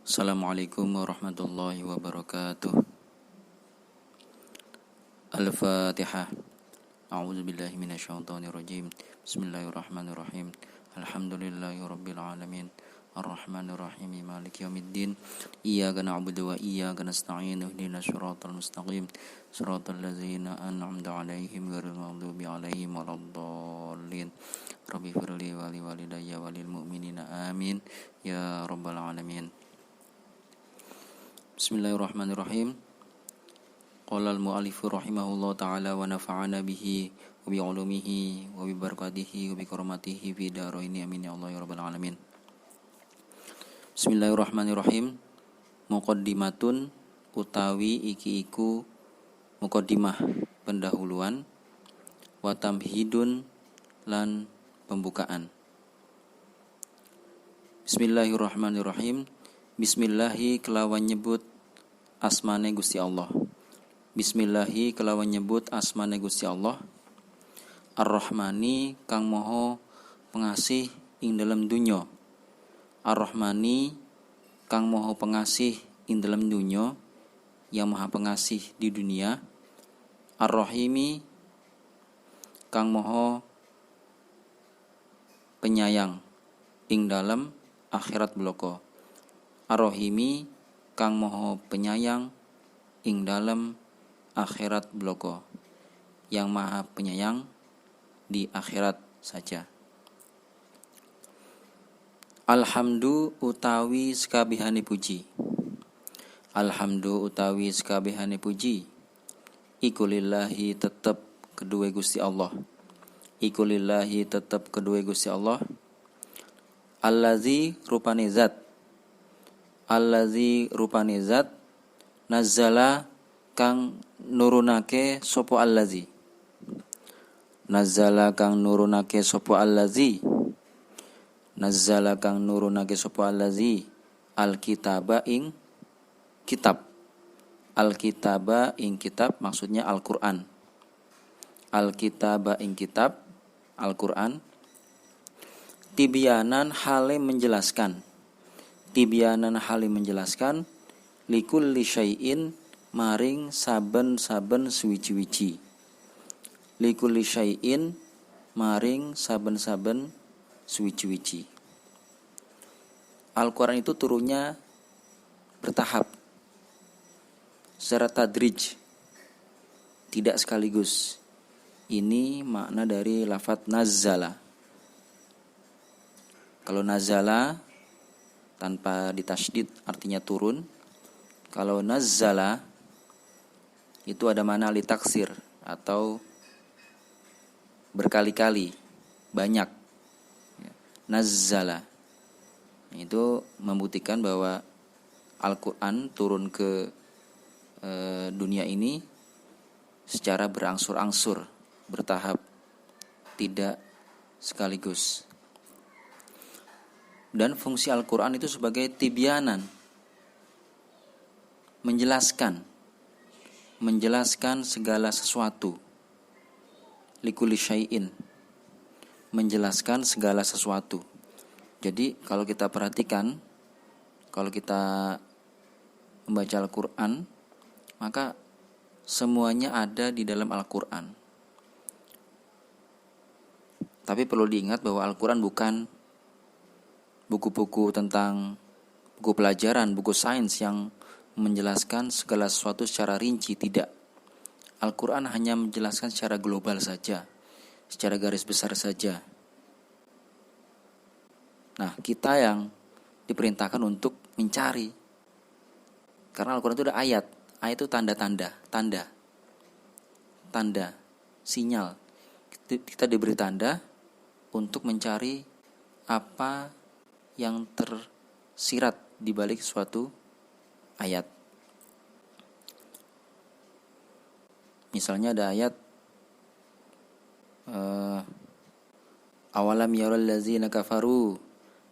Assalamualaikum warahmatullahi wabarakatuh. Al-Fatihah. A'udzubillahi minasyaitonirrajim. Bismillahirrahmanirrahim. Alhamdulillahirabbil alamin. Arrahmanirrahim. Maliki yaumiddin. Iyyaka na'budu wa iyyaka nasta'in. Ihdinas siratal mustaqim. Siratal ladzina an'amta 'alaihim ghairil maghdubi 'alaihim waladdallin. Rabbi firli wa li walidayya wa lil mu'minina amin ya rabbal alamin. Bismillahirrahmanirrahim. Qala al-mu'allifu rahimahullah ta'ala wa nafa'ana bihi wa bi 'ulumihi wa bi barakatihi wa bi karamatihi fi daraini amin ya Allah ya rabbal alamin. Bismillahirrahmanirrahim. Muqaddimatun utawi iki iku muqaddimah pendahuluan wa tamhidun lan pembukaan. Bismillahirrahmanirrahim. Bismillahi kelawan nyebut asmane Gusti Allah. Bismillahi kelawan nyebut asmane Gusti Allah. Ar-Rahmani kang moho pengasih ing dalam dunya. Ar-Rahmani kang moho pengasih ing dalam dunya, yang maha pengasih di dunia. Ar-Rahimi kang moho penyayang ing dalam akhirat bloko. Ar-Rahimi kang moho penyayang ing dalam akhirat bloko, yang maha penyayang di akhirat saja. Alhamdu utawi sekabehane puji. Alhamdu utawi sekabehane puji. Iku lillahi tetep kedue Gusti Allah. Iku lillahi tetep kedue Gusti Allah. Allazi rupane zat. Allazi rupane zat nazzala kang nurunake sapa allazi. Nazzala kang nurunake sapa allazi. Nazzala kang nurunake sapa allazi alkitaba ing kitab. Alkitaba ing kitab maksudnya Al-Qur'an. Alkitaba ing kitab Al-Qur'an. Tibyanan hale menjelaskan. Tibyanan hale menjelaskan likulli syai'in maring saben-saben suwiji-wiji. Likulli syai'in maring saben-saben suwiji-wiji. Al-Quran itu turunnya bertahap, secara tadrij, tidak sekaligus. Ini makna dari lafadz nazzala. Kalau nazala tanpa ditasydid artinya turun. Kalau nazzala itu ada makna litaksir atau berkali-kali, banyak. Nazzala itu membuktikan bahwa Al-Quran turun ke dunia ini secara berangsur-angsur, bertahap, tidak sekaligus. Dan fungsi Al-Quran itu sebagai tibyanan, menjelaskan segala sesuatu. Likulli syai'in, menjelaskan segala sesuatu. Jadi kalau kita perhatikan, kalau kita membaca Al-Quran, maka semuanya ada di dalam Al-Quran. Tapi perlu diingat bahwa Al-Quran bukan buku-buku tentang buku pelajaran, buku sains yang menjelaskan segala sesuatu secara rinci, tidak. Al-Quran hanya menjelaskan secara global saja, secara garis besar saja. Nah, kita yang diperintahkan untuk mencari. Karena Al-Quran itu ada ayat. Ayat itu tanda, sinyal. Kita diberi tanda untuk mencari apa yang tersirat di balik suatu ayat. Misalnya ada ayat awalam yaral ladzina kafaru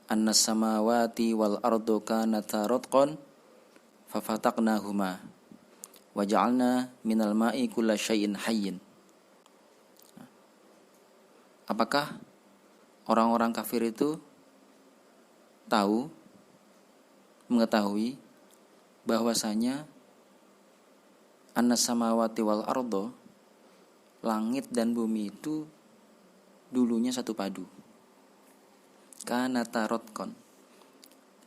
annas samawati wal ardu kanata ratqan fafataqnahuma waja'alna minal ma'i kulla syai'in hayyin. Apakah orang-orang kafir itu tahu, mengetahui bahwasanya annas samawati wal ardo, langit dan bumi itu dulunya satu padu. Kanata rotqon,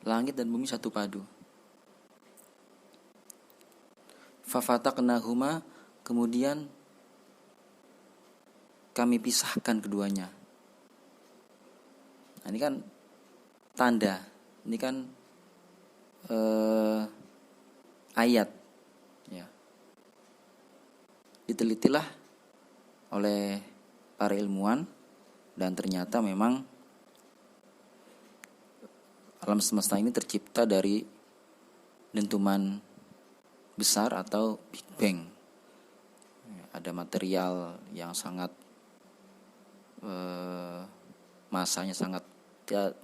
langit dan bumi satu padu. Fafataqnahuma, kemudian kami pisahkan keduanya. Nah, ini kan tanda, ini kan ayat, ya. Ditelitilah oleh para ilmuwan dan ternyata memang alam semesta ini tercipta dari dentuman besar atau Big Bang. Ada material yang sangat masanya sangat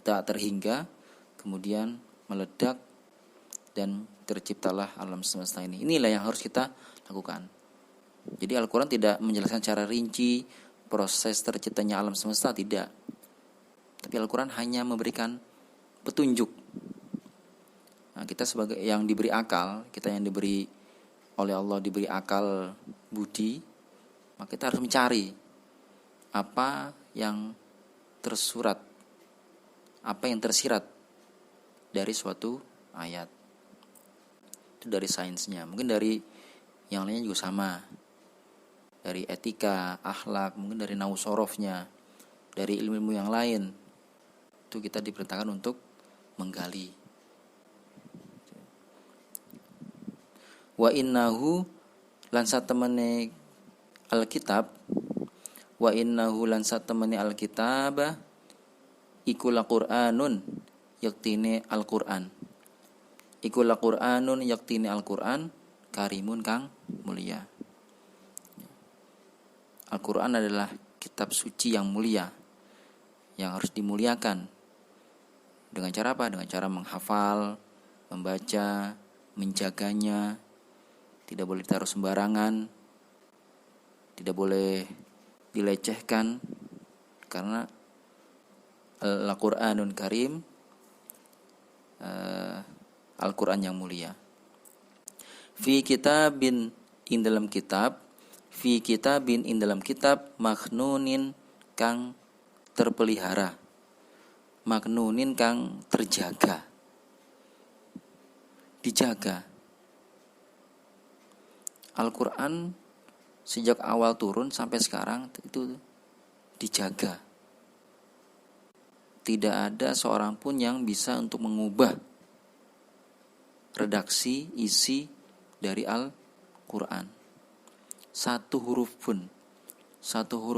tak terhingga, kemudian meledak dan terciptalah alam semesta ini. Inilah yang harus kita lakukan. Jadi Al-Quran tidak menjelaskan secara rinci proses terciptanya alam semesta, tidak. Tapi Al-Quran hanya memberikan petunjuk. Nah, kita sebagai yang diberi akal, kita yang diberi oleh Allah diberi akal budi, maka kita harus mencari apa yang tersurat, apa yang tersirat dari suatu ayat. Itu dari sainsnya. Mungkin dari yang lainnya juga sama. Dari etika, akhlak, mungkin dari nahwu sorofnya, dari ilmu-ilmu yang lain. Itu kita diperintahkan untuk menggali. Wa innahu lan satemene alkitab, wa innahu lan satemene alkitab iku laqur'anun yaktine Al-Qur'an. Iku laqur'anun yaktine Al-Qur'an karimun kang mulia. Al-Quran adalah kitab suci yang mulia, yang harus dimuliakan. Dengan cara apa? Dengan cara menghafal, membaca, menjaganya. Tidak boleh ditaruh sembarangan, tidak boleh dilecehkan, karena Al-Quranun Karim, Al-Quran yang mulia. Fi kitabin, in dalam kitab, fi kitabin, in dalam kitab, maknunin kang terpelihara, maknunin kang terjaga, dijaga. Al-Quran sejak awal turun sampai sekarang itu dijaga. Tidak ada seorang pun yang bisa untuk mengubah redaksi isi dari Al-Quran. Satu huruf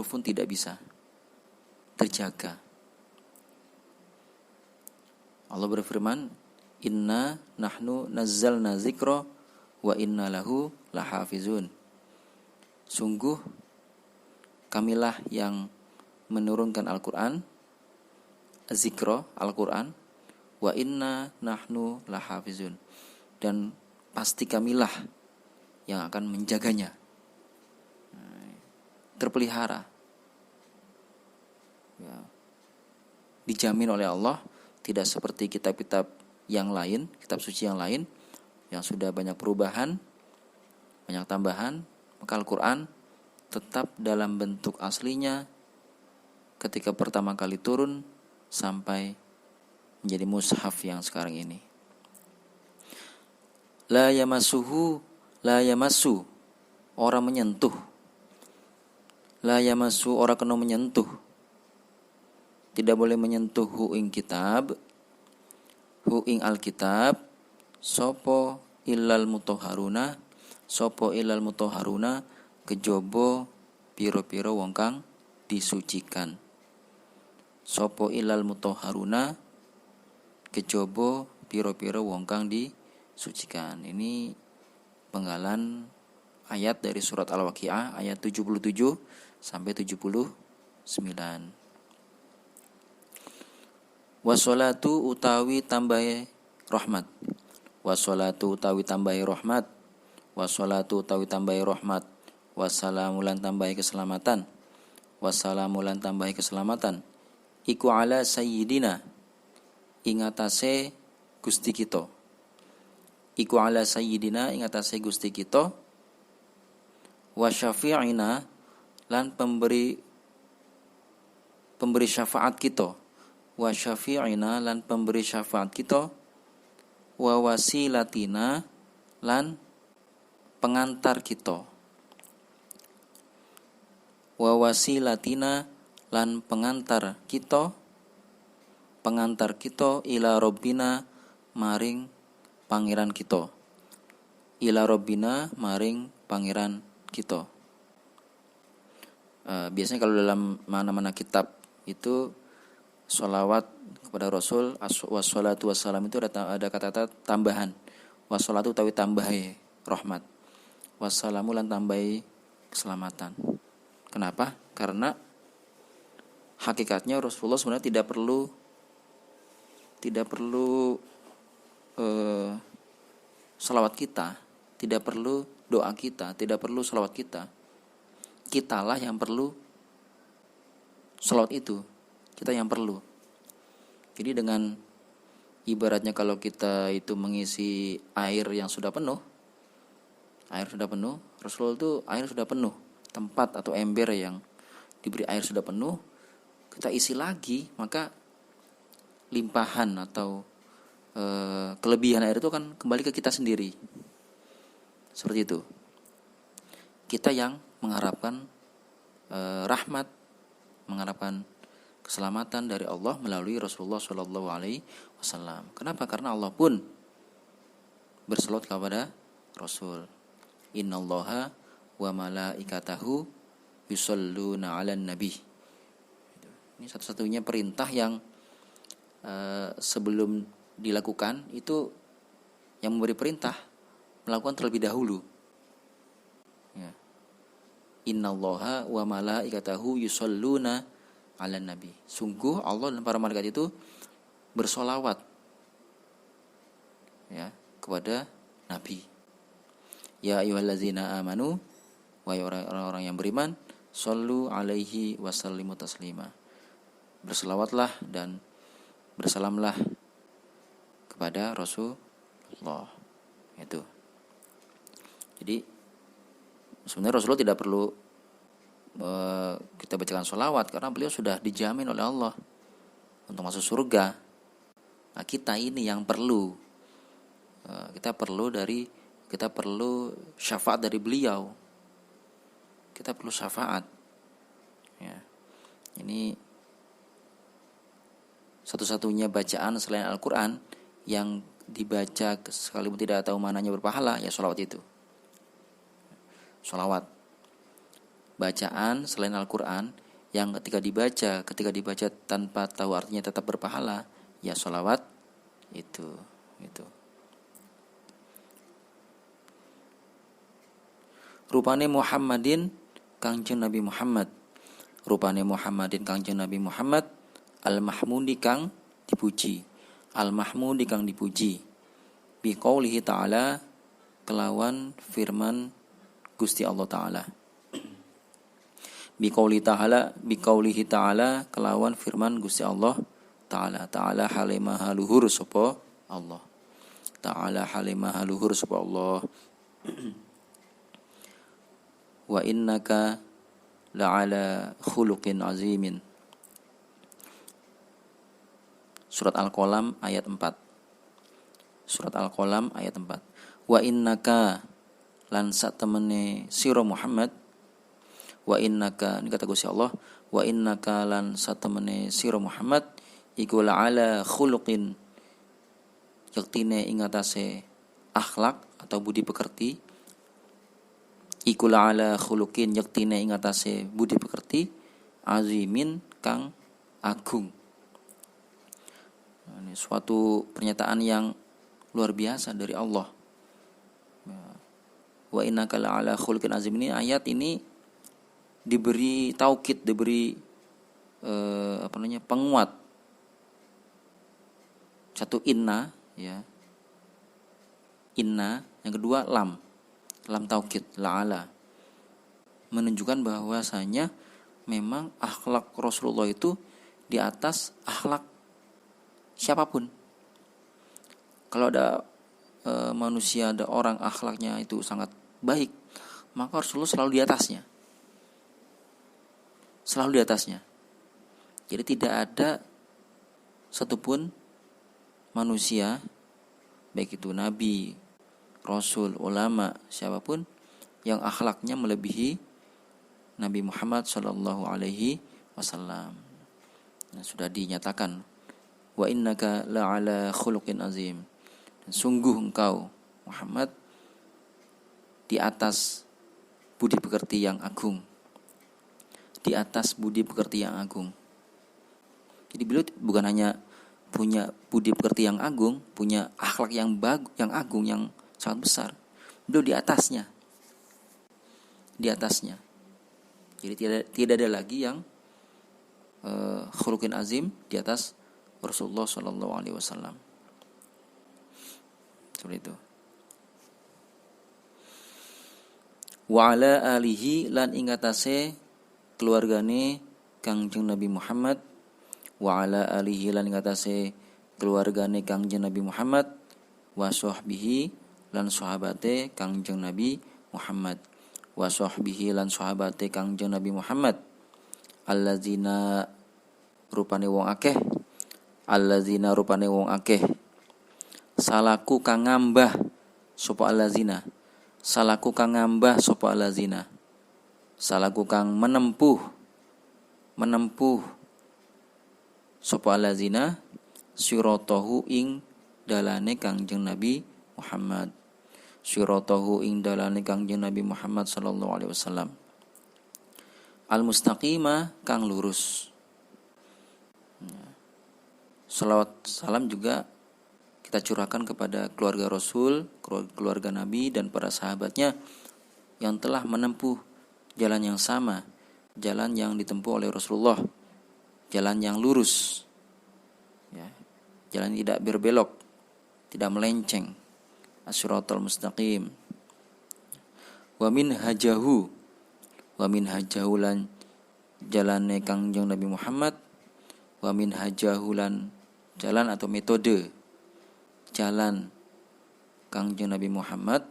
pun tidak bisa, terjaga. Allah berfirman, inna nahnu nazzalna dzikra wa inna lahu lahafizun. Sungguh kamilah yang menurunkan Al-Quran, zikra Al-Quran, wa inna nahnu lahafizun, dan pasti kamilah yang akan menjaganya, terpelihara, ya, dijamin oleh Allah. Tidak seperti kitab-kitab yang lain, kitab suci yang lain yang sudah banyak perubahan, banyak tambahan. Maka Al-Quran tetap dalam bentuk aslinya ketika pertama kali turun sampai menjadi mushaf yang sekarang ini. La yamassuhu, la yamassu, orang menyentuh. La yamassu, orang kena menyentuh. Tidak boleh menyentuh hu ing kitab, hu ing alkitab, sopo illal mutahharuna, sopo illal mutahharuna, kejaba pira-pira wong kang disucikan. Sopo illal mutahharuna, kejaba pira-pira wong kang disucikan. Ini penggalan ayat dari surat Al-Waqiah ayat 77 sampai 79. Wassalatu utawi tambahe rahmat. Wassalatu utawi tambahe rahmat. Wassalatu utawi tambahe rahmat. Wassalamu lan tambahe keselamatan. Wassalamu lan tambahe keselamatan. Iku ala sayyidina, ing atase Gusti kita. iku ala sayyidina ing atase Gusti kita, wa syafi'ina lan pemberi syafaat kita, wa syafi'ina lan pemberi syafaat kita, wa wasilatina lan pengantar kita, wa wasilatina lan pengantar kita ila robbina maring pangeran kita, ila robbina maring pangeran kita. Biasanya kalau dalam mana-mana kitab itu sholawat kepada Rasul, wassalatu wassalam itu ada kata-kata tambahan. Wassalatu utawi tambahi rahmat, wassalamu lan tambahi keselamatan. Kenapa? Karena hakikatnya Rasulullah sebenarnya tidak perlu salawat kita, tidak perlu doa kita, tidak perlu salawat kita. Kitalah yang perlu salawat itu, kita yang perlu. Jadi dengan ibaratnya kalau kita itu mengisi air yang sudah penuh, Rasulullah itu air sudah penuh, tempat atau ember yang diberi air sudah penuh, kita isi lagi, maka limpahan atau kelebihan air itu kan kembali ke kita sendiri. Seperti itu. Kita yang mengharapkan rahmat, mengharapkan keselamatan dari Allah melalui Rasulullah Shallallahu Alaihi Wasallam. Kenapa? Karena Allah pun berselawat kepada Rasul. Innallaha wa malaikatahu yusholluna 'alan nabi. Ini satu-satunya perintah yang sebelum dilakukan itu yang memberi perintah melakukan terlebih dahulu. Ya. Innallaha wa malaikatahu yusholluna 'alan nabi. Sungguh Allah dan para malaikat itu bersolawat ya kepada Nabi. Ya ayyuhallazina amanu, wahai orang-orang yang beriman, shollu alaihi wasallimu taslima. Berselawatlah dan bersalamlah kepada Rasulullah. Itu. Jadi sebenarnya Rasulullah tidak perlu kita bacakan sholawat karena beliau sudah dijamin oleh Allah untuk masuk surga. Nah, kita ini yang perlu kita perlu syafaat dari beliau. Kita perlu syafaat. Ya. Ini satu-satunya bacaan selain Al-Quran yang dibaca sekalipun tidak tahu mananya berpahala, ya sholawat itu. Sholawat. Bacaan selain Al-Quran yang ketika dibaca tanpa tahu artinya tetap berpahala, ya sholawat itu. Rupane Muhammadin Kangjeng Nabi Muhammad. Rupane Muhammadin Kangjeng Nabi Muhammad al-mahmudi kang dipuji. Al-mahmudi kang dipuji. Bi qaulihi ta'ala kelawan firman Gusti Allah Ta'ala. Bi qaulihi ta'ala kelawan firman Gusti Allah Ta'ala. Ta'ala halimah luhur sapa Allah. Ta'ala halimah luhur sapa Allah. Wa innaka la'ala khuluqin azimin. Surat Al-Qalam ayat 4. Surat Al-Qalam ayat 4. Wa innaka lan satemene sira Muhammad. Wa innaka, ini kata Gusti Allah, wa innaka lan satemene sira Muhammad iku la'ala khuluqin, yaktine ing atase akhlak atau budi pekerti. Iku la'ala khuluqin, yaktine ing atase budi pekerti, azimin kang agung. Nah, ini suatu pernyataan yang luar biasa dari Allah. Wa innaka la'ala khuluqin azim, ini ayat ini diberi taukid, diberi penguat. Satu inna, ya. Inna, yang kedua lam taukid, la'ala, menunjukkan bahwasanya memang akhlak Rasulullah itu di atas akhlak siapapun. Kalau ada manusia, ada orang akhlaknya itu sangat baik, maka Rasulullah selalu di atasnya. Selalu di atasnya. Jadi tidak ada satupun manusia, baik itu nabi, rasul, ulama, siapapun yang akhlaknya melebihi Nabi Muhammad sallallahu alaihi wasallam. Nah, sudah dinyatakan, wa innaka la'ala khuluqin azim. Dan sungguh engkau Muhammad di atas budi pekerti yang agung. Di atas budi pekerti yang agung. Jadi beliau bukan hanya punya budi pekerti yang agung, punya akhlak yang yang agung, yang sangat besar. Beliau di atasnya. Di atasnya. Jadi tidak ada lagi yang khuluqin azim di atas Rasulullah sallallahu alaihi wasallam. Seperti itu. Wa ala alihi lan ingatase keluargane Kangjeng Nabi Muhammad, wa ala alihi lan ingatase keluargane Kangjeng Nabi Muhammad, wa sahbihi lan sahabate Kangjeng Nabi Muhammad, wa sahbihi lan sahabate Kangjeng Nabi Muhammad, allazina rupane wong akeh, allazina rupane wong akeh, salaku kang ngambah sapa allazina, salaku kang ngambah sapa allazina, salaku kang menempuh sapa allazina siratahu ing dalane Kangjeng Nabi Muhammad, siratahu ing dalane Kangjeng Nabi Muhammad sallallahu alaihi wasallam, al-mustaqimah kang lurus. Salawat salam juga kita curahkan kepada keluarga Rasul, keluarga Nabi dan para sahabatnya yang telah menempuh jalan yang sama, jalan yang ditempuh oleh Rasulullah, jalan yang lurus, ya, jalan tidak berbelok, tidak melenceng, as-siratal mustaqim. Wa min hajahu lan jalane Kangjeng Nabi Muhammad, wa min hajahu lan jalan atau metode jalan Kangjeng Nabi Muhammad,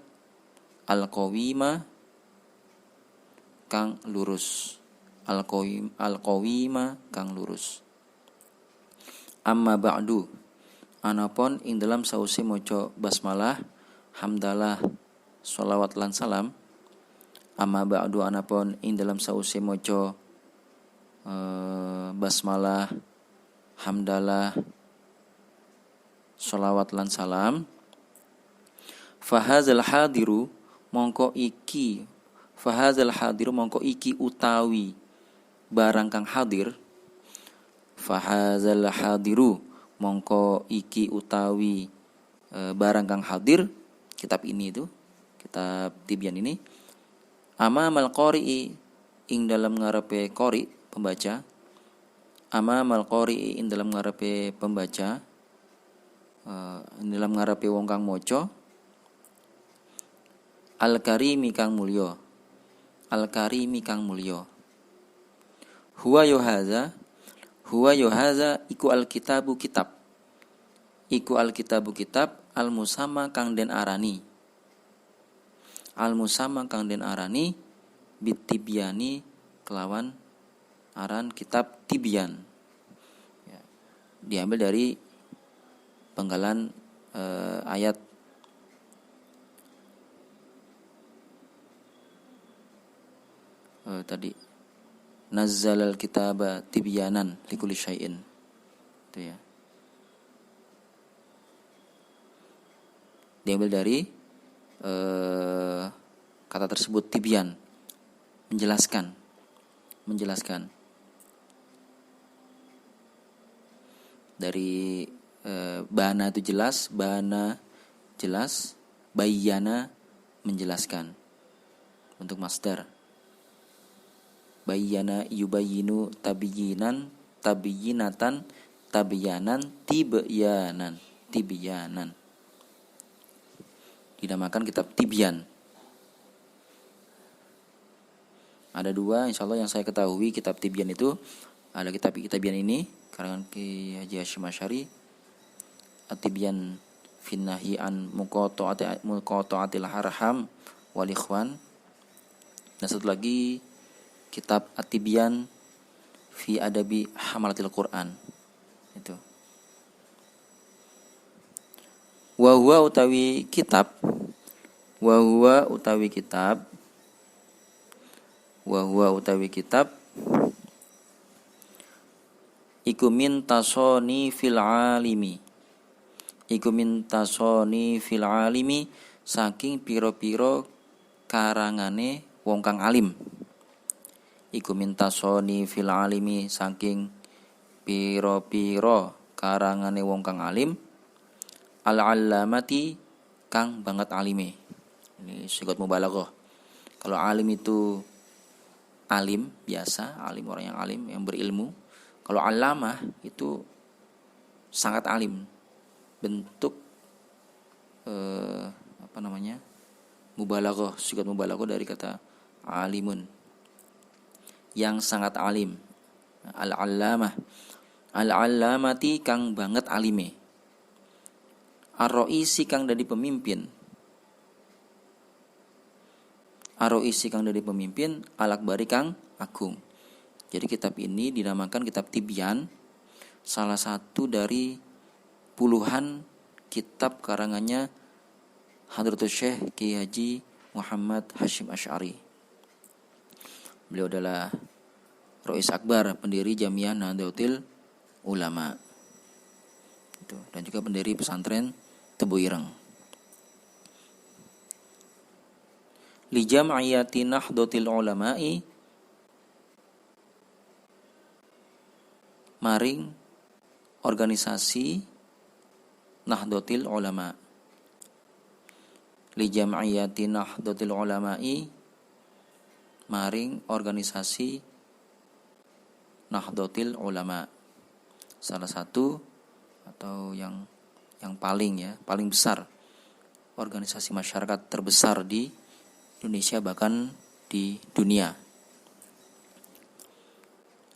al-qawima kang lurus, al-qawima kang lurus. Amma ba'du, anapun ing dalam sause maca basmalah, hamdalah, sholawat lan salam. Amma ba'du, anapun ing dalam sause maca basmalah, hamdalah, sholawat lan salam. Fahazal hadiru mongko iki utawi barang kang hadir. Fahazal hadiru mongko iki utawi barang kang hadir, kitab ini itu, kitab Tibyan ini, amamal qari'i ing dalam ngarepe qari, pembaca, amamal qari'i ing dalam ngarepe pembaca, dalam ngarepe wong kang maca, al-karimi kang mulya, al-karimi kang mulya. Huwa yuhaza iku al-kitabu kitab, iku al-kitabu kitab, al-musamma kang den arani, al-musamma kang den arani bitibyani kelawan aran kitab Tibyan, ya, diambil dari penggalan ayat tadi, nazzalal kitaba tibyanan likulli syai'in, itu ya, diambil dari kata tersebut, tibyan, menjelaskan. Dari bana itu jelas, bana jelas, bayyana menjelaskan, untuk masdar. Bayyana yubayyinu tabyinan, tabyinatan, tabyanan, tibyanan. Dinamakan kitab Tibyan. Ada dua insyaallah yang saya ketahui kitab Tibyan itu. Ada kitab Tibyan ini karangan Ki Haji Hasyim Asy'ari, At-Tibyan finnahi an muqata'atil arham wal ikhwan. Dan satu lagi kitab At-Tibyan fi adabi hamalatil Quran. Itu. Wa huwa utawi kitab iku min tasoni fil alimi saking piro-piro karangane wong kang alim. Iku min tasoni fil alimi saking piro-piro karangane wong kang alim, al-allamati kang banget alime. Ini sigot mubalaghah. Kalau alim itu alim biasa, alim orang yang alim, yang berilmu. Kalau allamah itu sangat alim. Bentuk mubalaghah, sigot mubalaghah dari kata alimun. Yang sangat alim. Al-allamah. Al-allamati kang banget alime. Ar-roisi kang dari pemimpin. Al-akbari kang agung. Jadi kitab ini dinamakan kitab Tibyan, salah satu dari puluhan kitab karangannya Hadratus Syekh Kiai Haji Muhammad Hasyim Asy'ari. Beliau adalah Rois Akbar, pendiri Jamiah Nahdlatul Ulama. Itu, dan juga pendiri pesantren Tebu Ireng. Li jam'iyati Nahdlatul Ulama'i maring organisasi Nahdlatul Ulama. Li jam'iyati Nahdlatul Ulama'i maring organisasi Nahdlatul Ulama. Salah satu atau yang paling besar organisasi masyarakat terbesar di Indonesia, bahkan di dunia.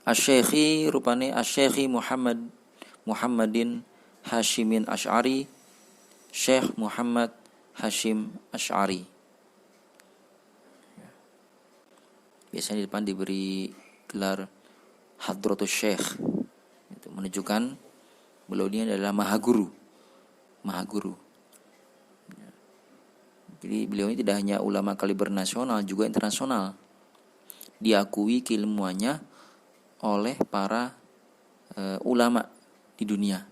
Asy-Syaikhi rupane Asy-Syaikhi Muhammadin Hasyimin Asy'ari, Syekh Muhammad Hasyim Asy'ari. Biasanya di depan diberi gelar Hadratus Syekh. Itu menunjukkan beliau ini adalah maha guru. Jadi beliau ini tidak hanya ulama kaliber nasional, juga internasional. Diakui keilmuannya oleh para ulama di dunia.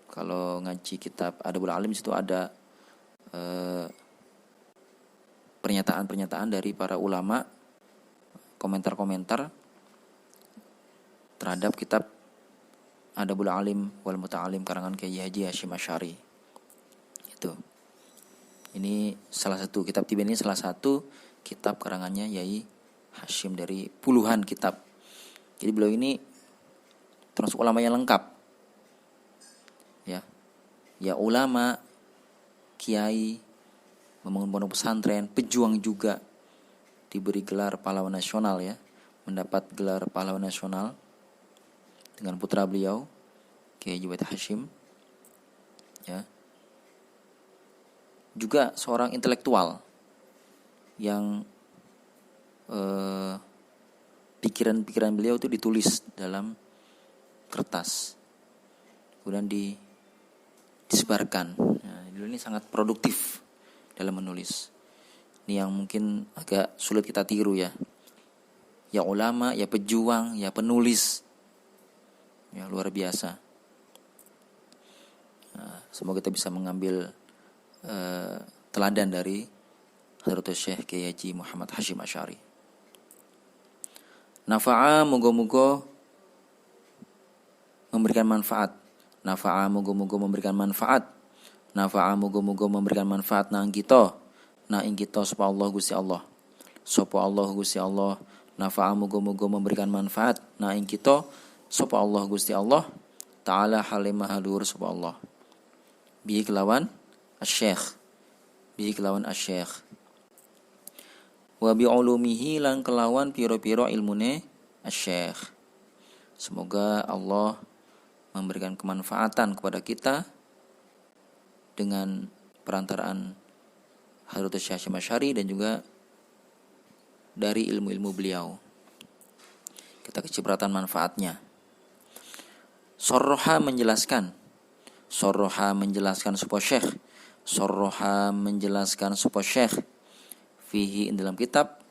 Kalau ngaji kitab Adabul Alim itu ada pernyataan-pernyataan dari para ulama, komentar-komentar terhadap kitab Adabul Alim wal Muta'alim karangan Kiai Haji Hasyim Asy'ari. Itu. Ini salah satu kitab Tibyan, ini salah satu kitab karangannya Yai Hasyim dari puluhan kitab. Jadi beliau ini termasuk ulama yang lengkap. Ya ulama, kiai, membangun pondok pesantren, pejuang juga, diberi gelar pahlawan nasional ya, mendapat gelar pahlawan nasional dengan putra beliau Kiai Haji Hasyim ya. Juga seorang intelektual yang pikiran-pikiran beliau itu ditulis dalam kertas, kemudian disebarkan. Nah, beliau ini sangat produktif dalam menulis. Ini yang mungkin agak sulit kita tiru ya. Ya ulama, ya pejuang, ya penulis, ya luar biasa. Nah, semoga kita bisa mengambil teladan dari Hadratus Syekh Kiai Haji Muhammad Hasyim Asy'ari. Nafa'a moga-moga memberikan manfaat. Nafa'a moga-moga memberikan manfaat. Nafa'a moga-moga memberikan manfaat nang kita. Na ing kita sapa Allah Gusti Allah. Sapa Allah Gusti Allah. Nafa'a moga-moga memberikan manfaat na ing kita sapa Allah Gusti Allah. Ta'ala halim maha luhur sapa Allah. Bi kelawan Asy-Syekh. Bi kelawan Asy-Syekh. Wa bi ulumihi lan kelawan piro-piro ilmune Asy-Syekh. Semoga Allah memberikan kemanfaatan kepada kita dengan perantaraan Hadratus Syekh Hasyim Asy'ari dan juga dari ilmu-ilmu beliau. Kita kecipratan manfaatnya. Sorroha menjelaskan sapa syekh. Sorroha menjelaskan sapa syekh fihi dalam kitab,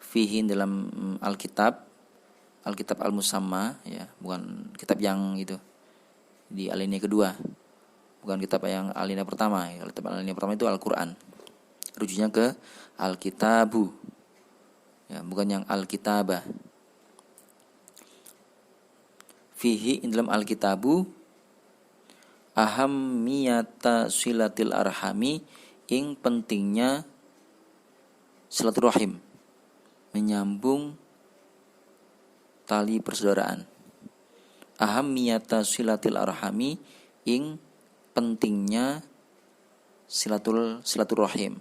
fihi dalam Alkitab Al-Musamma, ya, bukan kitab yang itu di alinea kedua, bukan kitab yang alinea pertama. Kitab alinea pertama itu Al-Quran, rujuknya ke Alkitabu, ya, bukan yang Alkitabah. Fihi dalam Alkitabu ahammiyata silatil arhami, ing pentingnya silaturahim, menyambung tali persaudaraan. Ahammiyata silatil arhami, ing pentingnya silaturahim.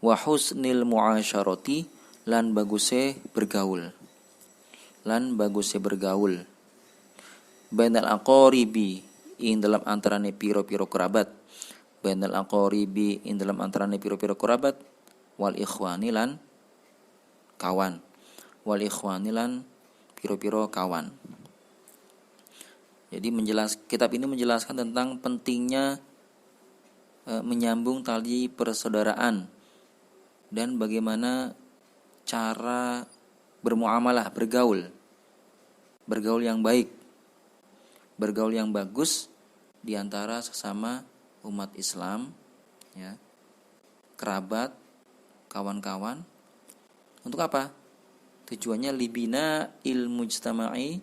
Wa husnil muasyarati, lan baguse bergaul. Bainal aqaribi, ing dalam antarane piro-piro kerabat. Bainal aqaribi, ing dalam antarane piro-piro kerabat. Wal ikhwani lan kawan. Wal ikhwani lan piro-piro kawan. Jadi kitab ini menjelaskan tentang pentingnya menyambung tali persaudaraan dan bagaimana cara bermuamalah, bergaul yang baik, bergaul yang bagus di antara sesama umat Islam, ya, kerabat, kawan-kawan. Untuk apa? Tujuannya libina ilmu mujtama'i,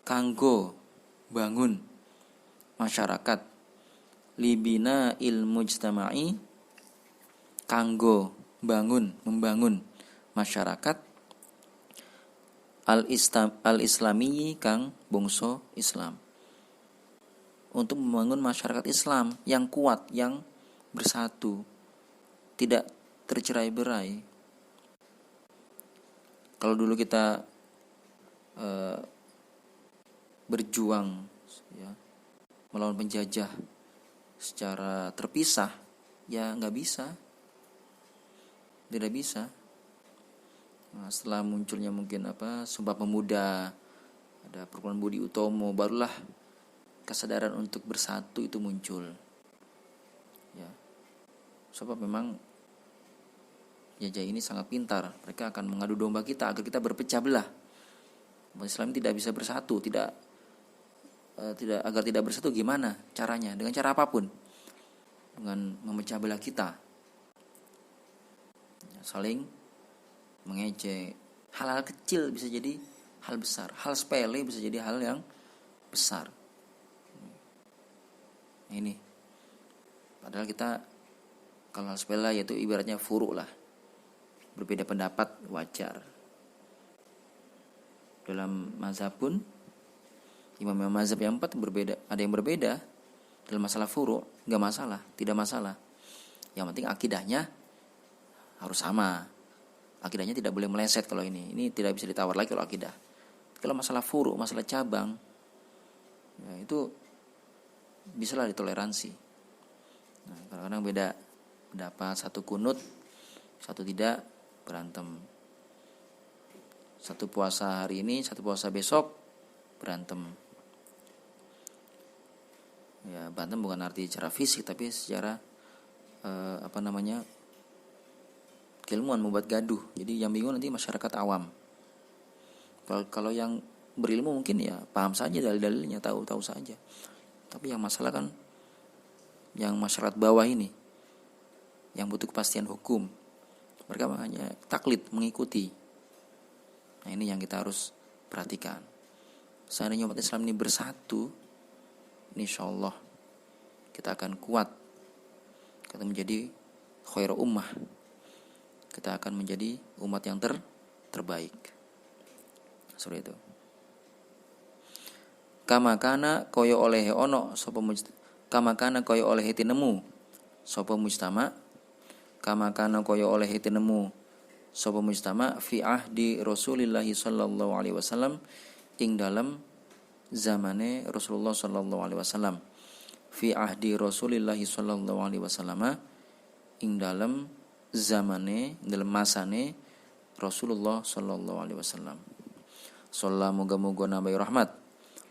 kanggo bangun masyarakat. Libina ilmu mujtama'i, kanggo membangun masyarakat al-islami kang bangsa Islam. Untuk membangun masyarakat Islam yang kuat, yang bersatu, tidak tercerai-berai. Kalau dulu kita berjuang, ya, melawan penjajah secara terpisah, ya nggak bisa, tidak bisa. Nah, setelah munculnya mungkin Sumpah Pemuda, ada Perkumpulan Budi Utomo, barulah kesadaran untuk bersatu itu muncul. Ya, sebab memang jajah ini sangat pintar. Mereka akan mengadu domba kita agar kita berpecah belah. Umat Islam tidak bisa bersatu, agar tidak bersatu gimana caranya? Dengan cara apapun, dengan memecah belah kita, saling mengejek. Hal-hal kecil bisa jadi hal besar, hal sepele bisa jadi hal yang besar. Ini padahal kita kalau hal sepele yaitu ibaratnya furu' lah, berbeda pendapat wajar. Dalam mazhab pun imam mazhab yang 4 berbeda, ada yang berbeda dalam masalah furu', enggak masalah, tidak masalah. Yang penting akidahnya harus sama. Akidahnya tidak boleh meleset. Kalau ini tidak bisa ditawar lagi kalau akidah. Kalau masalah furu', masalah cabang, ya itu bisalah ditoleransi. Nah, kadang-kadang beda pendapat, satu kunut, satu tidak, berantem. Satu puasa hari ini, satu puasa besok, berantem. Ya, berantem bukan arti secara fisik, tapi secara keilmuan, membuat gaduh. Jadi yang bingung nanti masyarakat awam. Kalau yang berilmu mungkin ya paham saja dalil-dalilnya, tahu saja. Tapi yang masalah kan yang masyarakat bawah ini, yang butuh kepastian hukum, mereka hanya taklid, mengikuti. Nah, ini yang kita harus perhatikan. Seandainya umat Islam ini bersatu, insyaallah kita akan kuat. Kita menjadi khairu ummah. Kita akan menjadi umat yang terbaik. Seperti itu. Kamakana koyo oleh ono sapa kamakana koyo oleh tinemu sapa mujtama. Kamakana koyo oleh tinemu sapa mujtama fi ahdi Rasulillah sallallahu alaihi wasallam, ing dalam zamane Rasulullah sallallahu alaihi wasallam. Fi ahdi Rasulillah sallallahu alaihi wasallam, ing dalam zamane, dalam masane Rasulullah sallallahu alaihi wasallam. Shalla muga-muga nambahi rahmat.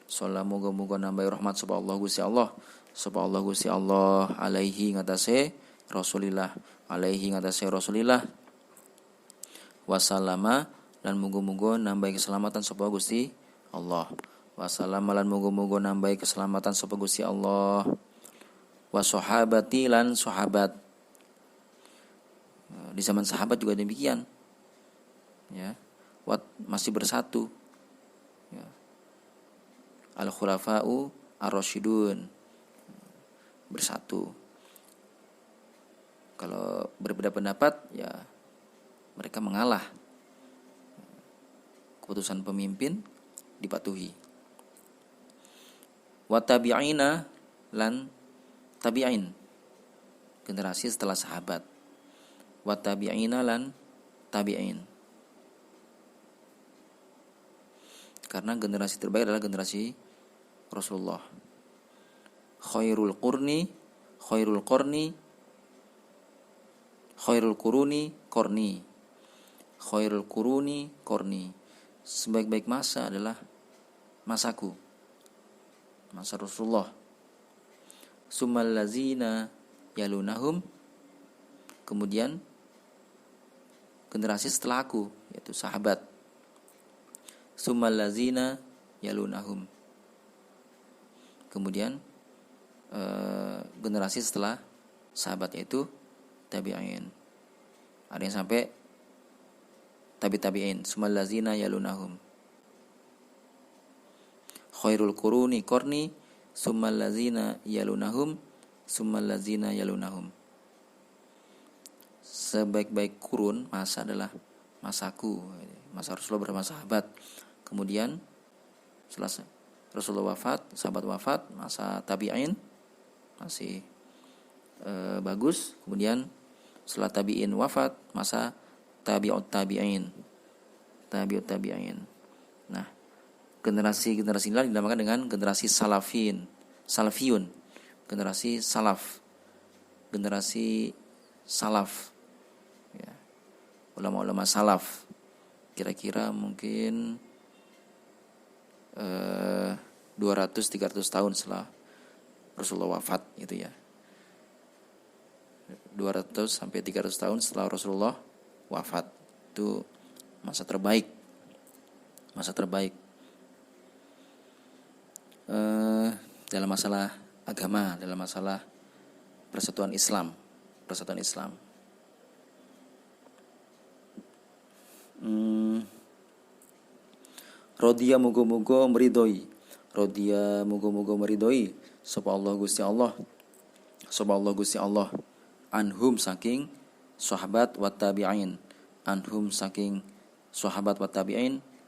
Shalla muga-muga nambahi rahmat sapa Allah Gusti Allah. Sapa Allah Gusti Allah alaihi ngatasé Rasulillah, alaihi ngatasé Rasulillah. Wasallama lan muga-muga nambahi keselamatan sapa Gusti Allah. Wasallama lan muga-muga nambahi keselamatan sapa Gusti Allah. Wa sahabati lan sahabat. Di zaman sahabat juga demikian. Ya. Masih bersatu. Ya. Al-khulafa'u ar-rasyidun. Bersatu. Kalau berbeda pendapat, ya mereka mengalah. Keputusan pemimpin dipatuhi. Wa tabi'ina lan tabi'in, generasi setelah sahabat. Wa tabi'ina lan tabi'in, karena generasi terbaik adalah generasi Rasulullah. Khairul quruni korni. Khairul kuruni korni. Sebaik-baik masa adalah masaku, masa Rasulullah. Summal lazina yalunahum, kemudian generasi setelah aku, yaitu sahabat. Summal lazina yalunahum, kemudian generasi setelah sahabat, yaitu tabi'in. Ada yang sampai tabi'in. Summal lazina yalunahum. Khairul quruni korni, summal lazina yalunahum, summal lazina yalunahum. Sebaik-baik kurun masa adalah masaku, masa Rasulullah bersama sahabat. Kemudian setelah Rasulullah wafat, sahabat wafat, masa tabi'in masih bagus. Kemudian setelah tabi'in wafat, masa tabi'ut tabi'in. Nah, generasi-generasi inilah dinamakan dengan generasi salafiyun, generasi salaf, ya. Ulama-ulama salaf, kira-kira mungkin 200-300 tahun setelah Rasulullah wafat, gitu ya. 200-300 tahun setelah Rasulullah wafat, itu masa terbaik. Dalam masalah agama, dalam masalah persatuan Islam. Rodiya mugo-mugo meridoi sapa Allah Gusti Allah anhum saking sahabat wa tabi'in,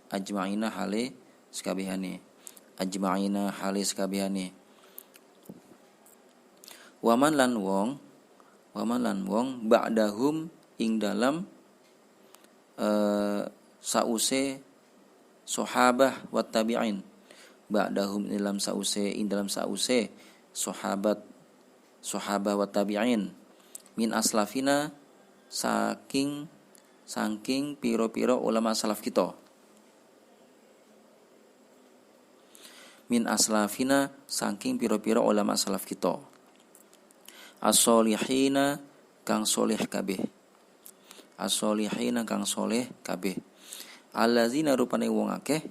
ajma'ina hale sekabehane. Waman lan wong ba'dahum ing dalam sause sahabah wa tabi'in. Ba'dahum ing dalam sause sahabah wa tabi'in. Min aslafina saking piro-piro ulama salaf kita. Min aslafina saking piro-piro ulama salaf kita. As-solihina kang soleh kabeh. Allazina rupane wong akeh.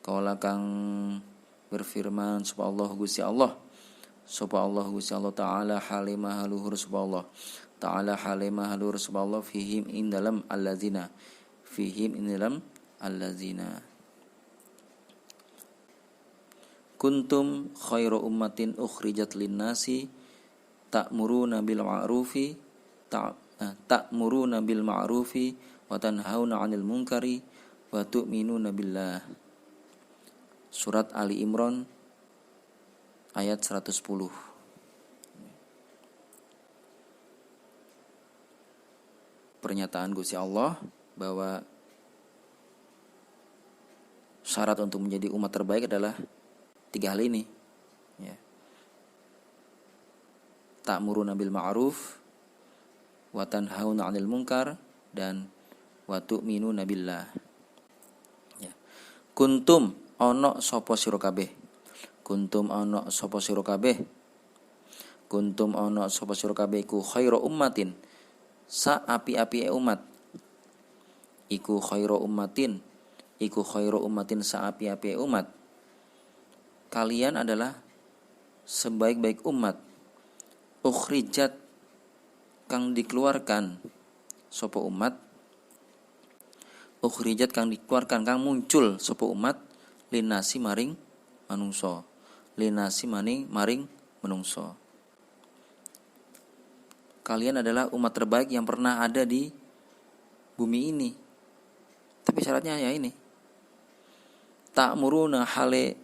Kola kang berfirman sapa Allah Gusti Allah taala halimah luhur sapa Allah fihim in dalam allazina kuntum khairu ummatin ukhrijat linnasi ta'muruna bil ma'rufi wa tanhauna 'anil munkari wa tu'minuna billah. Surat Ali Imran ayat 110. Pernyataan Gusti Allah bahwa syarat untuk menjadi umat terbaik adalah 3 hal ini, ya. Ta'muruna bil ma'ruf wa tanhauna 'anil munkar dan wa tu'minuna billah. Ya. Kuntum ana sapa sira kabeh. Kuntum ana sapa sira kabeh. Kuntum ana sapa sira kabeh iku khairu ummatin. Sa api-apike umat. Iku khairu ummatin. Iku khairu ummatin sa api-apike umat. Kalian adalah sebaik-baik umat. Ukhrijat kang dikeluarkan sapa umat. Ukhrijat kang dikeluarkan kang muncul sapa umat linasi maring manungsa. Linasi maring manungsa. Kalian adalah umat terbaik yang pernah ada di bumi ini. Tapi syaratnya ya ini. Ta'muruna hale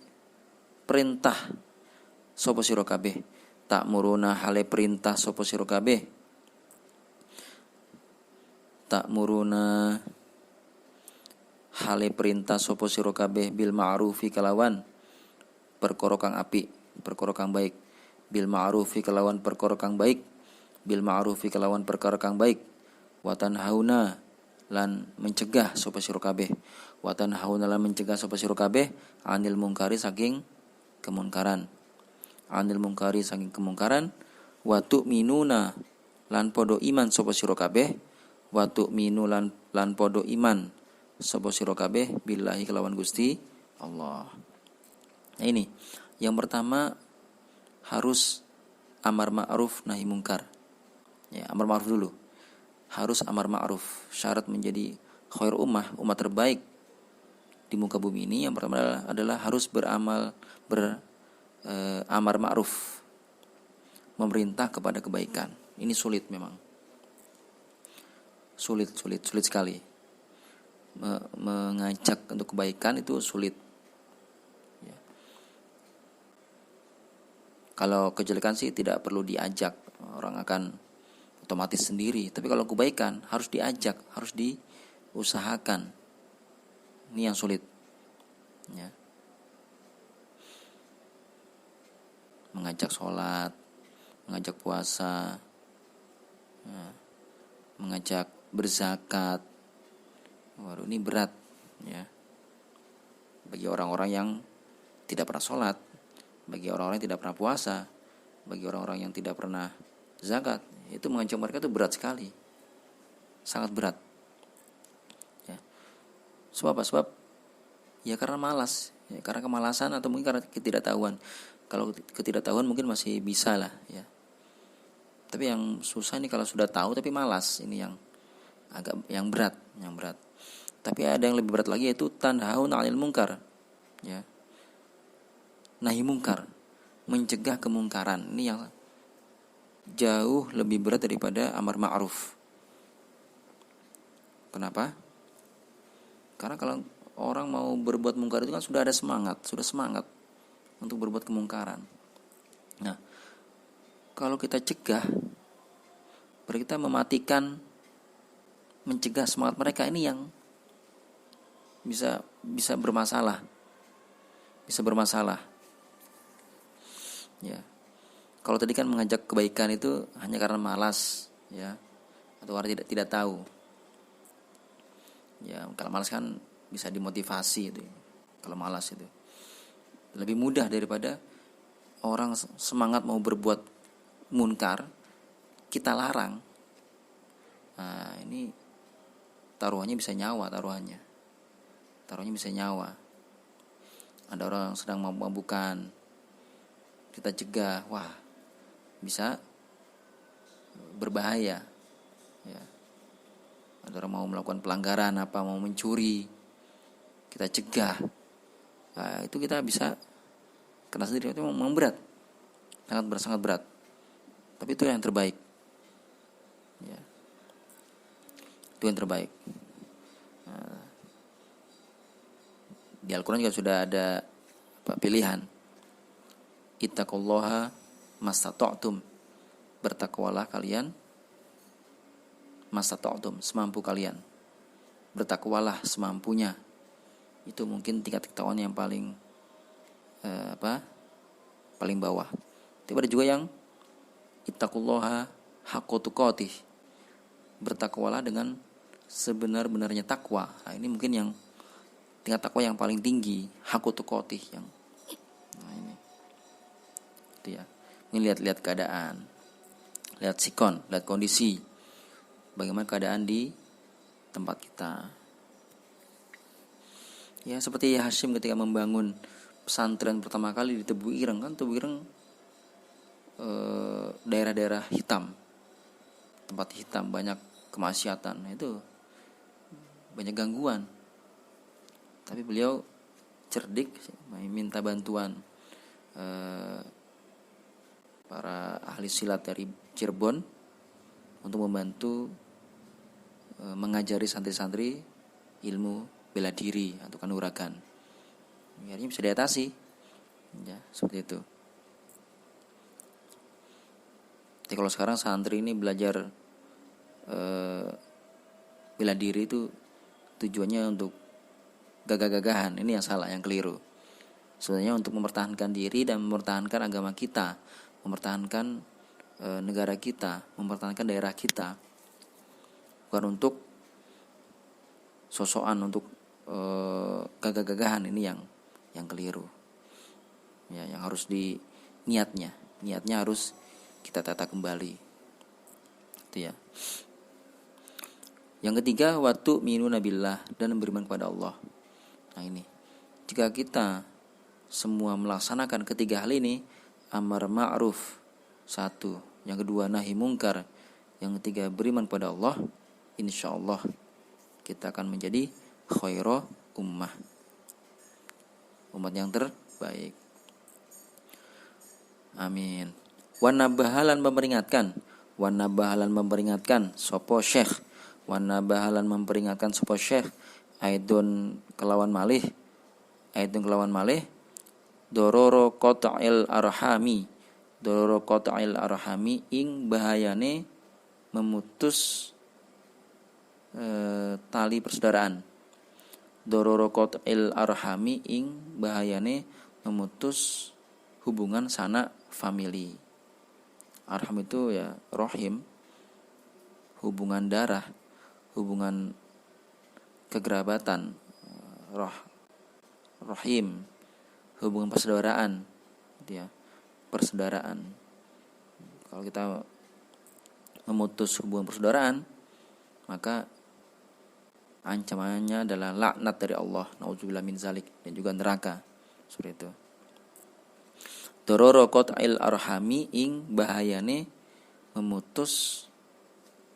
perintah sapa sira kabeh. Ta'muruna hale perintah sapa sira kabeh. Ta'muruna hale perintah sapa sira kabeh bil ma'rufi kalawan perkara kang apik, perkara kang baik. Bil ma'rufi kalawan perkara kang baik. Bil ma'rufi kalawan perkara kang baik. Wa tanhauna lan mencegah sapa sira kabeh. Wa tanhauna lan mencegah sapa sira kabeh anil mungkari saking kemunkaran. Anil mungkari saking kemungkaran. Wa tu'minuna lan podo iman sapa sira kabeh. Wa tu'minu lan podo iman sapa sira kabeh billahi kelawan Gusti Allah. Nah ini, yang pertama harus amar ma'ruf nahi mungkar. Ya, amar ma'ruf dulu. Harus amar ma'ruf. Syarat menjadi khair ummah, umat terbaik di muka bumi ini yang pertama adalah harus amar ma'ruf. Memerintah kepada kebaikan. Ini sulit memang. Sulit sekali. Mengajak untuk kebaikan itu sulit. Ya. Kalau kejelekan sih tidak perlu diajak, orang akan otomatis sendiri. Tapi kalau kebaikan harus diajak, harus diusahakan. Ini yang sulit. Ya. Mengajak sholat, mengajak puasa, ya. Mengajak berzakat. Waduh, ini berat, ya. Bagi orang-orang yang tidak pernah sholat, bagi orang-orang yang tidak pernah puasa, bagi orang-orang yang tidak pernah zakat, itu mengajak mereka itu berat sekali, sangat berat. Ya. Sebab apa? Sebab ya karena malas, ya, karena kemalasan atau mungkin karena ketidaktahuan. Kalau ketidaktahuan mungkin masih bisa lah, ya. Tapi yang susah ini kalau sudah tahu tapi malas, ini yang berat. Tapi ada yang lebih berat lagi, yaitu tanhaun 'anil munkar. Ya. Nahi mungkar, mencegah kemungkaran. Ini yang jauh lebih berat daripada amar ma'ruf. Kenapa? Karena kalau orang mau berbuat mungkar itu kan sudah ada semangat untuk berbuat kemungkaran. Nah, kalau kita cegah, berarti kita mencegah semangat mereka, ini yang bisa bermasalah. Ya. Kalau tadi kan mengajak kebaikan itu hanya karena malas, ya, atau karena tidak tahu. Ya, kalau malas kan bisa dimotivasi itu. Kalau malas itu lebih mudah daripada orang semangat mau berbuat munkar kita larang. Nah, ini taruhannya bisa nyawa. Taruhannya bisa nyawa. Ada orang sedang mabuk-mabukan, kita cegah, wah, bisa berbahaya. Ya. Ada orang mau melakukan pelanggaran, mau mencuri, kita cegah. Nah, itu kita bisa kena sendiri. Itu memang berat, sangat berat. Tapi itu yang terbaik. Ya. Itu yang terbaik. Nah, di Al-Quran juga sudah ada pilihan. Ittaqullaha mastata'tum. Bertakwalah kalian mastata'tum, semampu kalian. bertakwalah semampunya. Itu mungkin tingkat ketakwaan yang paling paling bawah. Tapi ada juga yang ittaqullaha haqqa tuqatih, bertakwalah dengan sebenar-benarnya takwa. Nah, ini mungkin yang tingkat takwa yang paling tinggi, haqqa tuqatih, yang ini. Itu ya. Ini lihat keadaan, lihat sikon, lihat kondisi, bagaimana keadaan di tempat kita. Ya, seperti Hashim ketika membangun pesantren pertama kali di Tebu Ireng, kan Tebu Ireng daerah-daerah hitam, tempat hitam, banyak kemaksiatan, itu banyak gangguan. Tapi beliau cerdik, minta bantuan para ahli silat dari Cirebon untuk membantu mengajari santri-santri ilmu bela diri atau kanuragan. Akhirnya bisa diatasi, ya, seperti itu. Jadi kalau sekarang santri ini belajar bela diri itu tujuannya untuk gagah-gagahan, ini yang salah, yang keliru. Sebenarnya untuk mempertahankan diri dan mempertahankan agama kita, mempertahankan negara kita, mempertahankan daerah kita, bukan untuk sosokan, untuk gagah-gagahan. Ini yang keliru. Ya, yang harus niatnya harus kita tata kembali. Itu ya. Yang ketiga, waktu minuna billah, dan beriman kepada Allah. Nah ini, jika kita semua melaksanakan ketiga hal ini, amar ma'ruf, satu, yang kedua nahi mungkar, yang ketiga beriman kepada Allah, insyaallah kita akan menjadi khairu ummah, umat yang terbaik. Amin. Wanabahalan memperingatkan sopo syekh, wanabahalan memperingatkan sopo syekh, aidun kelawan malih, dororo qata'il arhami, ing bahayane memutus tali persaudaraan. Dororo qata'il arhami, ing bahayane memutus hubungan sanak famili. Arham itu ya rohim, hubungan darah, hubungan kekerabatan, rohim, hubungan persaudaraan, gitu ya, persaudaraan. Kalau kita memutus hubungan persaudaraan, maka ancamannya adalah laknat dari Allah, naudzubillah min zalik, dan juga neraka. Seperti itu. Dororo qat'il arhami, ing bahayane memutus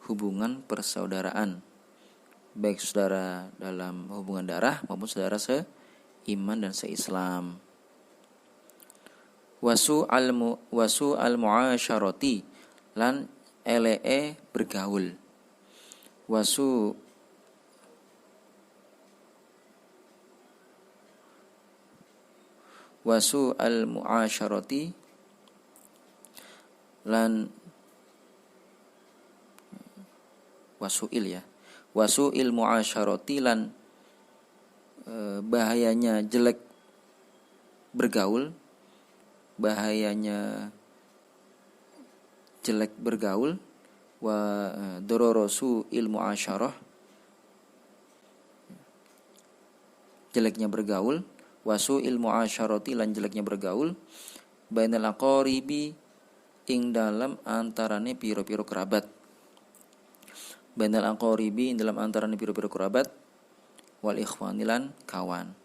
hubungan persaudaraan, baik saudara dalam hubungan darah maupun saudara seiman dan seislam. Wasu al muasyarati, lan elee bergaul. Wasu al muasyarati, lan wasu'il muasyarati, lan bahayanya jelek bergaul, wa dororosu ilmu asyarah, jeleknya bergaul, wasu ilmu asyarati, lan jeleknya bergaul, bainal aqaribi, ing dalam antarane piro-piro kerabat, bainal aqaribi, ing dalam antarane piro-piro kerabat, wal ikhwani lan kawan,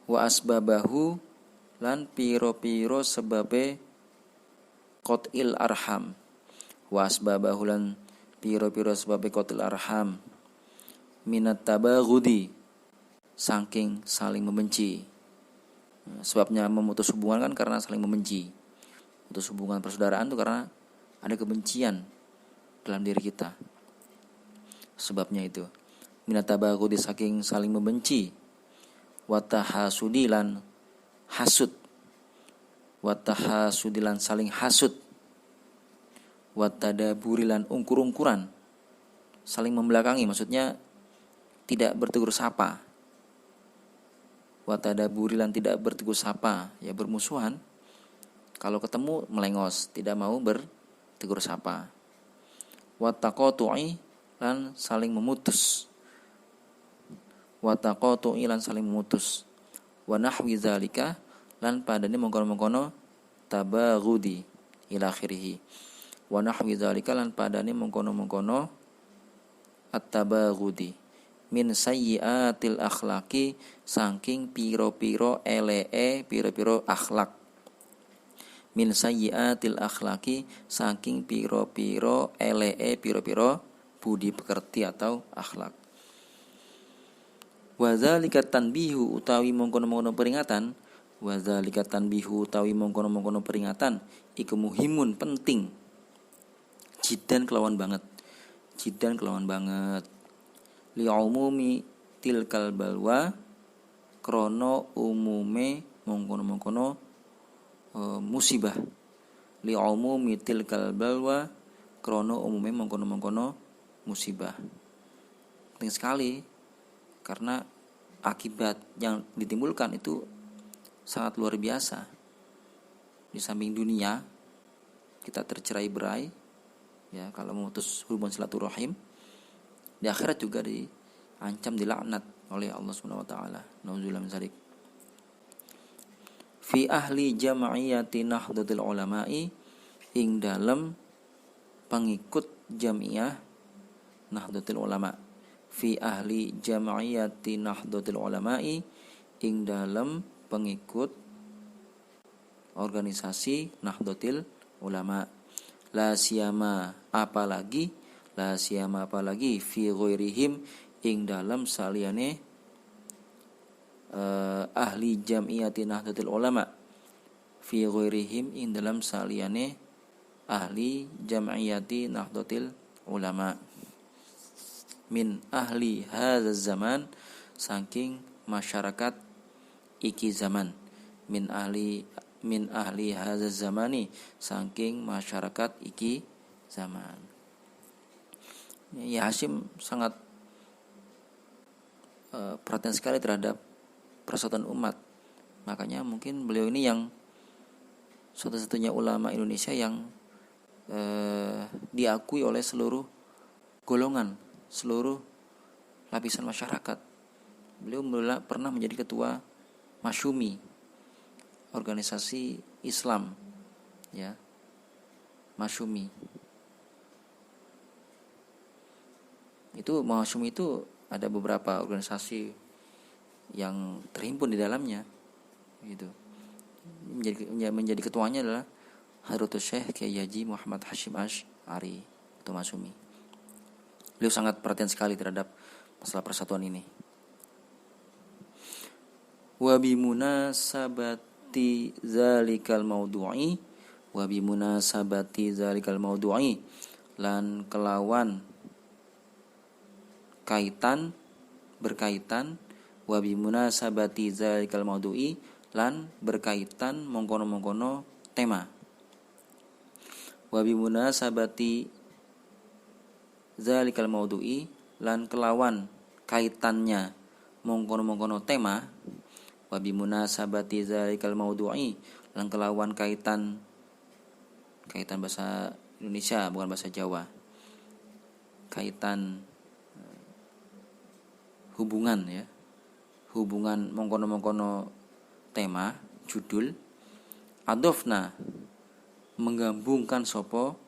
wa asbabahu, lan piro-piro sebabe qat'il arham, wa asbabahu, lan piro-piro sebabe qat'il arham, minat tabaghudi, saking saling membenci. Sebabnya memutus hubungan kan karena saling membenci. Putus hubungan persaudaraan itu karena ada kebencian dalam diri kita. Sebabnya itu. Minat tabaghudi, saking saling membenci. Watahasudilan hasud. Watahasudilan saling hasud. Watadaburilan ungkur-ungkuran. saling membelakangi, maksudnya tidak bertegur sapa. Wa tadaburi lan tidak bertegur sapa, ya bermusuhan. Kalau ketemu melengos, tidak mau bertegur sapa. Wa taqatu'i lan saling memutus. Wa taqatu'i lan saling memutus. Wa nahwi dzalika lan padane mengkono-mengkono tabaghudi ila akhirih. Wa nahwi dzalika lan padane mengkono-mengkono at-tabaghudi min sayyiatil akhlaqi saking piro-piro elee piro-piro akhlak. Min sayyiatil akhlaqi saking piro-piro elee piro-piro budi pekerti atau akhlak. Wa dzalika tanbihu utawi mengkono-mengkono peringatan, wa dzalika tanbihu utawi mengkono-mengkono peringatan iku muhimun penting. Jiddan kelawan banget. Li umumi tilkal balwa krono umume mengkono-mengkono musibah. Li umumi tilkal balwa krono umume mengkono-mengkono musibah. Penting sekali karena akibat yang ditimbulkan itu sangat luar biasa. Di samping dunia kita tercerai-berai, ya, kalau memutus hubungan silaturahim, di akhirat juga diancam dilaknat oleh Allah Subhanahu wa taala. Nauzubillah min dzalik. Fi ahli jam'iyati Nahdlatul Ulama'i ing dalem pengikut jamiah Nahdlatul Ulama. Fi ahli jam'iyati Nahdlatul Ulama'i ing dalem pengikut organisasi Nahdlatul Ulama. La siyama apalagi fi ghairihim ing dalam saliyane ahli jam'iyati Nahdlatul Ulama. Fi ghairihim ing dalam saliyane ahli jam'iyati Nahdlatul Ulama. Min ahli hadzal zaman saking masyarakat iki zaman. Min ahli hadzal zamani saking masyarakat iki zaman. Ya, Hashim sangat perhatian sekali terhadap persatuan umat. Makanya mungkin beliau ini yang satu-satunya ulama Indonesia yang diakui oleh seluruh golongan, seluruh lapisan masyarakat. Beliau pernah menjadi ketua Masyumi, organisasi Islam, ya, Masyumi. Itu Masyumi itu ada beberapa organisasi yang terhimpun di dalamnya, gitu. Menjadi ketuanya adalah Hadratus Syekh Kiai Haji Muhammad Hashim Asy'ari atau Masyumi. Beliau sangat perhatian sekali terhadap masalah persatuan ini. Wa bi munasabati zalikal maudu'i lan kelawan berkaitan wa bi munasabati zalikal maudu'i lan berkaitan mengkono-mengkono tema. Wa bi munasabati zalikal maudu'i lan kelawan kaitannya mengkono-mengkono tema. Wa bi munasabati zalikal maudu'i lan kelawan kaitan bahasa Indonesia bukan bahasa Jawa. Kaitan hubungan, ya. Hubungan mengkono-mengkono tema, judul adofna menggabungkan sopo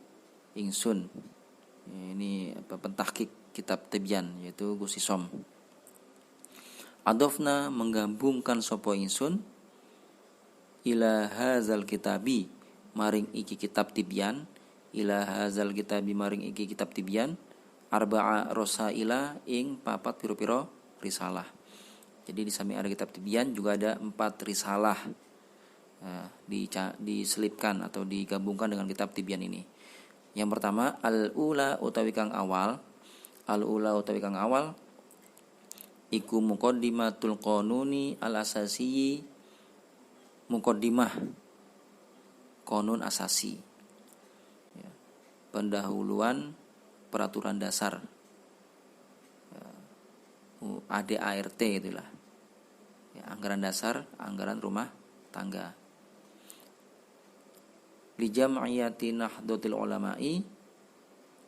ingsun. Ini pentahqiq kitab Tibyan yaitu Gus Isom. Adofna menggabungkan sopo ingsun ila hazal kitabi maring iki kitab Tibyan, ila hazal kitabi maring iki kitab Tibyan arba'a rosaila ing papat piro-piro risalah. Jadi di samping ada kitab Tibyan juga ada 4 risalah diselipkan atau digabungkan dengan kitab Tibyan ini. Yang pertama al-ula utawi kang awal iku muqaddimatul qanuni al-asasi, muqaddimah qanun asasi, ya, pendahuluan peraturan dasar ADART itulah. Ya, anggaran dasar, anggaran rumah tangga. Li jam'iyati Nahdlatul Ulama'i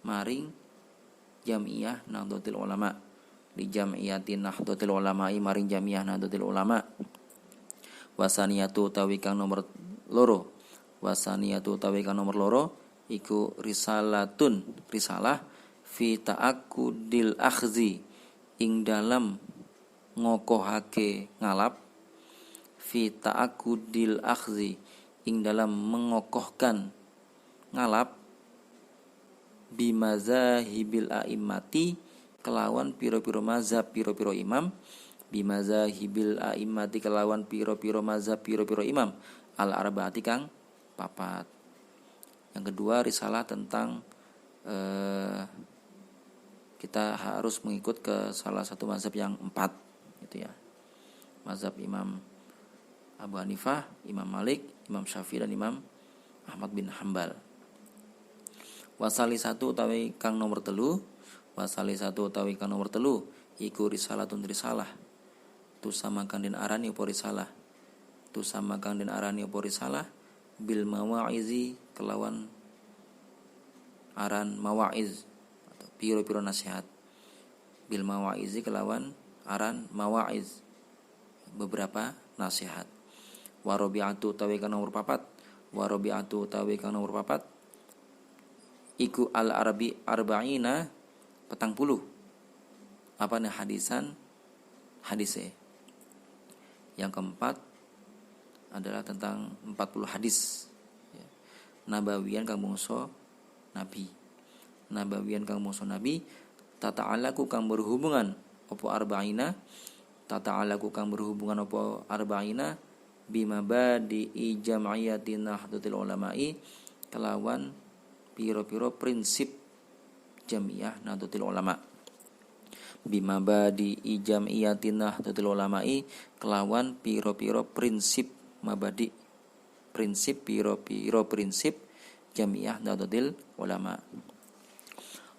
maring Jam'iyah Nahdlatul Ulama. Li jam'iyati Nahdlatul Ulama'i maring Jam'iyah Nahdlatul Ulama. Wasaniyatu utawi kang nomor loro. Wasaniyatu utawi kang nomor loro iku risalah fi ta'akkudil akhzi ing dalam ngokohake ngalap, fi ta'akkudil akhzi ing dalam mengokohkan ngalap, bimazahibil a'immati kelawan piro-piro mazhab piro-piro imam, bimazahibil a'immati kelawan piro-piro mazhab piro-piro imam, al arbaati kang papat. Yang kedua risalah tentang kita harus mengikut ke salah satu mazhab yang 4 gitu ya. Mazhab Imam Abu Hanifah, Imam Malik, Imam Syafi'i dan Imam Ahmad bin Hambal. Wasali satu utawi kang nomor telu, wasali satu utawi kang nomor telu iku risalatun risalah. Tu sama kang den arani apa risalah. Tu sama kang den arani apa risalah bil mawa'izi kelawan aran mawa'iz atau piro-piro nasihat. Bil mawa'izi kelawan aran mawa'iz beberapa nasihat. Warobi'atu utawi kang nomor papat, warobi'atu utawi kang nomor papat iku al arabi arba'ina 40. Apa nih hadise. Yang keempat adalah tentang 40 hadis ya. Nabawiyan kang mungso nabi. Nabawiyan kang mungso nabi tata'alaku kang berhubungan opo arba'ina, tata'alaku kang berhubungan opo arba'ina bimabadi jam'iyati Nahdlatul Ulama'i kelawan piro-piro prinsip Jam'iyah Nahdlatul Ulama. Bimabadi jam'iyati Nahdlatul Ulama'i kelawan piro-piro prinsip mabadi, prinsip piro-piro prinsip Jam'iyah Nahdlatul Ulama.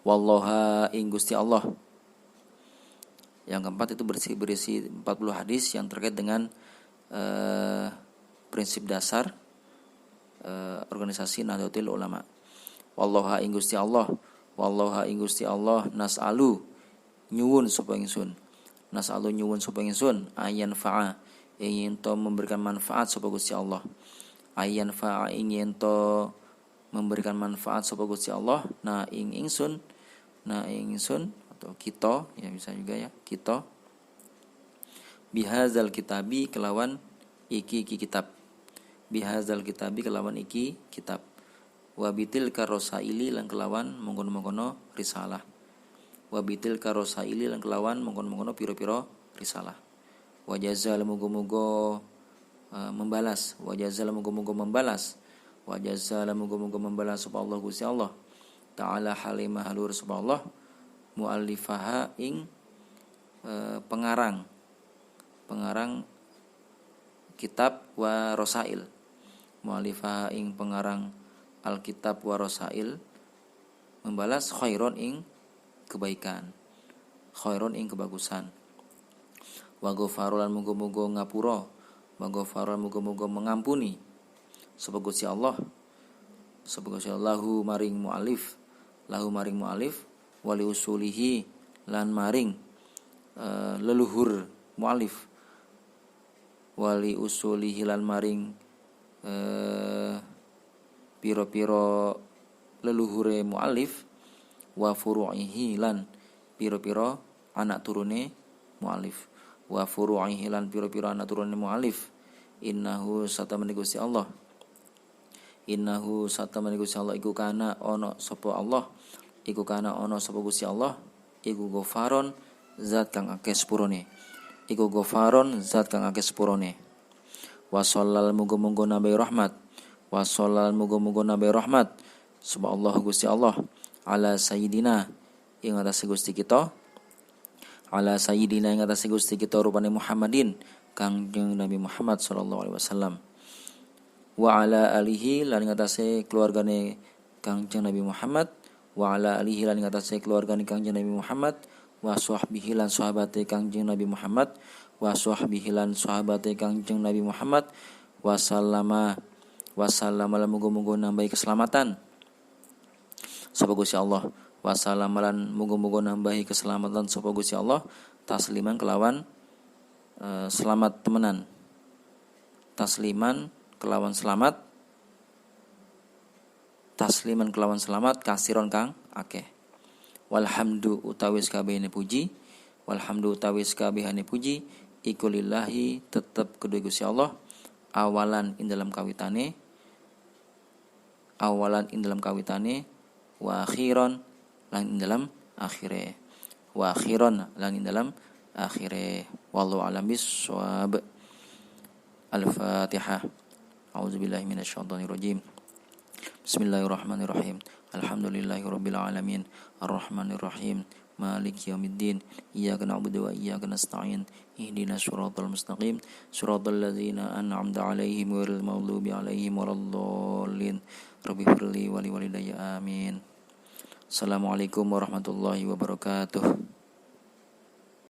Wallaha ing Gusti Allah. Yang keempat itu berisi 40 hadis yang terkait dengan prinsip dasar organisasi Nahdlatul Ulama. Wallaha ing Gusti Allah, wallaha ing Gusti Allah nas'alu nyuwun sapa ingsun. Nas'alu nyuwun sapa ingsun ayan fa'a ingin to memberikan manfaat sapa Gusti Allah. Ayan fa'a ingin to memberikan manfaat sapa Gusti Allah na ing ingsun atau kita ya bisa juga ya kita bihazal kitabi kelawan iki kitab, bihazal kitabi kelawan iki kitab, wabitil karosaili lan kelawan mengkono-mengkono risalah, wabitil karosaili lan kelawan mengkono-mengkono piro-piro risalah. Wajazal mugo-mugo membalas, wajazal mugo-mugo membalas, wajazal mugo-mugo membalas sapa Allah Gusti Allah ta'ala halimah halur sapa Allah muallifaha ing pengarang kitab wa rosail, muallifaha ing pengarang Alkitab wa rosail membalas khairon ing kebaikan, khairon ing kebagusan. Wa ghafarulan mugo-mugo ngapura, wa ghafarulan mugo-mugo mengampuni sapa Gusti Allah lahu maring mualif, lahu maring mualif wali usulihi lan maring leluhur mualif, wali usulihi lan maring piro-piro leluhure mualif, wa furu'ihi lan piro-piro anak turune mualif, wa furu'ihi lan piro-piro anak turune mualif. Innahu satamani Gusti Allah, innahu satamani Gusti Allah iku kana ono sapa Allah, iku kana ono sapa Gusti Allah iku ghafaron zat kang akeh sepurone, iku ghafaron zat kang akeh sepurone. Wa shallal muga-muga nabi rahmat, wa shallal muga-muga nabi rahmat sapa Allah Gusti Allah ala sayyidina ing atase Gusti kita, ala sayyidina ing atase Gusti kita rupane Muhammadin Kangjeng Nabi Muhammad sallallahu alaihi wasallam, wa ala alihi lan ing atase keluargane Kangjeng Nabi Muhammad, wa ala alihi lan ing atase keluargane Kangjeng Nabi Muhammad, wa sahbihi lan sahabate Kangjeng Nabi Muhammad wa sahbihi lan sahabate Kangjeng Nabi Muhammad wa sallama lan muga-muga nambahi keselamatan sapa Gusti Allah wa sallama lan muga-muga nambahi keselamatan sapa Gusti Allah tasliman kelawan selamat temenan tasliman kelawan selamat kasiron kang akeh walhamdu utawis kabehane puji iku lillahi tetep kedue Gusti Allah awalan ing dalam kawitane wa akhiron lan ing dalam akhire wallahu alam bissawab. Al-Fatihah. A'udzubillahi minasyaitonir rajim. Bismillahirrahmanirrahim. Alhamdulillahirabbil alamin. Arrahmanir rahim. Maliki yaumiddin. Iyyaka na'budu wa iyyaka nasta'in. Ihdinas siratal mustaqim. Siratal ladzina an'amta 'alaihim ghairil maghdubi 'alaihim waladdallin. Rabbighfirli wa liwalidayya amin. Assalamualaikum warahmatullahi wabarakatuh.